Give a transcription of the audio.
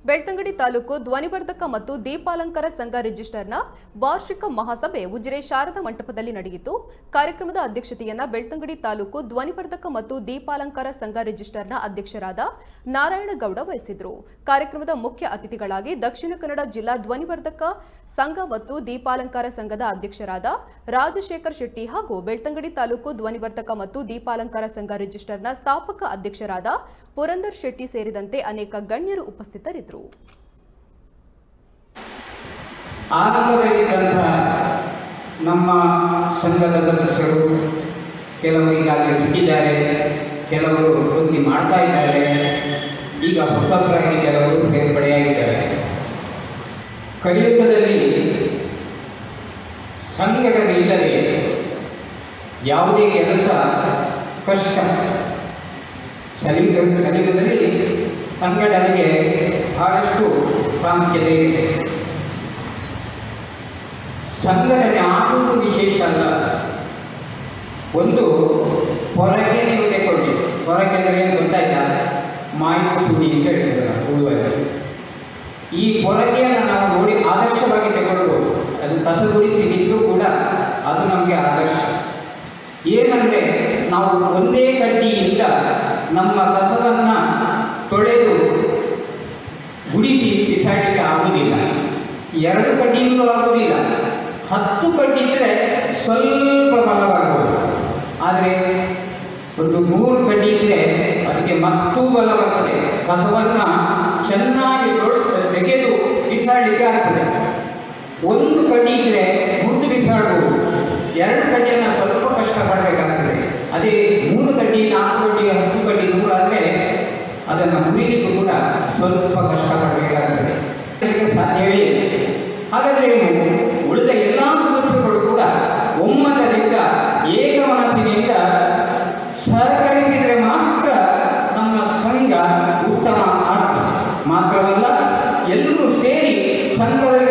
ಬೆಳ್ತಂಗಡಿ ತಾಲೂಕು ಧ್ವನಿವರ್ಧಕ ಮತ್ತು ದೀಪಾಲಂಕಾರ ಸಂಘ ರಿಜಿಸ್ಟರ್ನ ವಾರ್ಷಿಕ ಮಹಾಸಭೆ ಉಜಿರೆ ಶಾರದಾ ಮಂಟಪದಲ್ಲಿ ನಡೆಯಿತು. ಕಾರ್ಯಕ್ರಮದ ಅಧ್ಯಕ್ಷತೆಯನ್ನ ಬೆಳ್ತಂಗಡಿ ತಾಲೂಕು ಧ್ವನಿವರ್ಧಕ ಮತ್ತು ದೀಪಾಲಂಕಾರ ಸಂಘ ರಿಜಿಸ್ಟರ್ನ ಅಧ್ಯಕ್ಷರಾದ ನಾರಾಯಣಗೌಡ ವಹಿಸಿದರು. ಕಾರ್ಯಕ್ರಮದ ಮುಖ್ಯ ಅತಿಥಿಗಳಾಗಿ ದಕ್ಷಿಣ ಕನ್ನಡ ಜಿಲ್ಲಾ ಧ್ವನಿವರ್ಧಕ ಸಂಘ ಮತ್ತು ದೀಪಾಲಂಕಾರ ಸಂಘದ ಅಧ್ಯಕ್ಷರಾದ ರಾಜಶೇಖರ್ ಶೆಟ್ಟಿ ಹಾಗೂ ಬೆಳ್ತಂಗಡಿ ತಾಲೂಕು ಧ್ವನಿವರ್ಧಕ ಮತ್ತು ದೀಪಾಲಂಕಾರ ಸಂಘ ರಿಜಿಸ್ಟರ್ನ ಸ್ಥಾಪಕ ಅಧ್ಯಕ್ಷರಾದ ಪುರಂದರ್ ಶೆಟ್ಟಿ ಸೇರಿದಂತೆ ಅನೇಕ ಗಣ್ಯರು ಉಪಸ್ಥಿತರಿದ್ದರು. ಆರಂಭದಲ್ಲಿದ್ದಂಥ ನಮ್ಮ ಸಂಘದ ಸದಸ್ಯರು ಕೆಲವರು ಈಗಾಗಲೇ ಬಿಟ್ಟಿದ್ದಾರೆ, ಕೆಲವರು ವೃತ್ತಿ ಮಾಡ್ತಾ ಇದ್ದಾರೆ, ಈಗ ಹೊಸಬರಾಗಿ ಕೆಲವರು ಸೇರ್ಪಡೆಯಾಗಿದ್ದಾರೆ. ಕಲಿಯುಗದಲ್ಲಿ ಸಂಘಟನೆ ಇಲ್ಲದೆ ಯಾವುದೇ ಕೆಲಸ ಕಷ್ಟ. ಕಲಿಯುಗದಲ್ಲಿ ಸಂಘಟನೆಗೆ ಬಹಳಷ್ಟು ಪ್ರಾಮುಖ್ಯತೆ ಇದೆ. ಸಂಘಟನೆ ಆಗುವುದು ವಿಶೇಷ ಅಲ್ಲ. ಒಂದು ಹೊರಗೆ ನೀವು ತೆಗೊಳ್ಳಿ, ಹೊರಗೆ ಅಂದರೆ ಏನು ಗೊತ್ತಾಯ್ತಾ? ಮಾಹಿತಿ ಸುಡಿ ಅಂತ ಹೇಳ್ತಾರೆ ಉಳುವಲ್ಲಿ. ಈ ಹೊರಗೆಯನ್ನು ನಾವು ನೋಡಿ ಆದರ್ಶವಾಗಿ ತೆಗೊಳ್ಬೋದು. ಅದು ಕಸಗುಡಿಸಿದ್ರು ಕೂಡ ಅದು ನಮಗೆ ಆದರ್ಶ. ಏನಂದರೆ ನಾವು ಒಂದೇ ಕಡ್ಡಿಯಿಂದ ನಮ್ಮ ಕಸವನ್ನು ತೊಳೆದು ಗುಡಿಸಿ ಬಿಸಾಡಲಿಕ್ಕೆ ಆಗುವುದಿಲ್ಲ. 2 ಕಡ್ಡಿಯಿಂದಲೂ ಆಗುವುದಿಲ್ಲ. 10 ಕಡ್ಡಿ ಇದ್ದರೆ ಸ್ವಲ್ಪ ಬಲವಾಗಬಹುದು. ಆದರೆ ಒಂದು 3 ಕಡ್ಡಿ ಇದ್ದರೆ ಅದಕ್ಕೆ ಮತ್ತೂ ಬಲ ಬರ್ತದೆ. ಕಸವನ್ನು ಚೆನ್ನಾಗಿ ತೆಗೆದು ಬಿಸಾಡಲಿಕ್ಕೆ ಆಗ್ತದೆ. 1 ಕಡ್ಡಿ ಇದ್ದರೆ ಮುರಿದು ಬಿಸಾಡಬಹುದು. 2 ಕಡ್ಡಿಯನ್ನು ಸ್ವಲ್ಪ ಕಷ್ಟಪಡಬೇಕಾಗ್ತದೆ. ಅದೇ 3 ಕಡ್ಡಿ, 4 ಕಡ್ಡಿ, 10 ಕಡ್ಡಿ ನೂರಾದರೆ ಅದನ್ನು ಮುರಿಲಿಕ್ಕೂ ಕೂಡ ಸ್ವಲ್ಪ ಕಷ್ಟಪಡಬೇಕಾಗ್ತದೆ. ಸಾಧ್ಯವೇ. ಹಾಗಾದರೆ ಉಳಿದ ಎಲ್ಲ ಸದಸ್ಯರು ಕೂಡ ಒಮ್ಮತದಿಂದ ಏಕಮನಸ್ಸಿನಿಂದ ಸಹಕರಿಸಿದರೆ ಮಾತ್ರ ನಮ್ಮ ಸಂಘ ಉತ್ತಮ ಆಗ್ತದೆ. ಮಾತ್ರವಲ್ಲ, ಎಲ್ಲರೂ ಸೇರಿ ಸಂಘದಲ್ಲಿ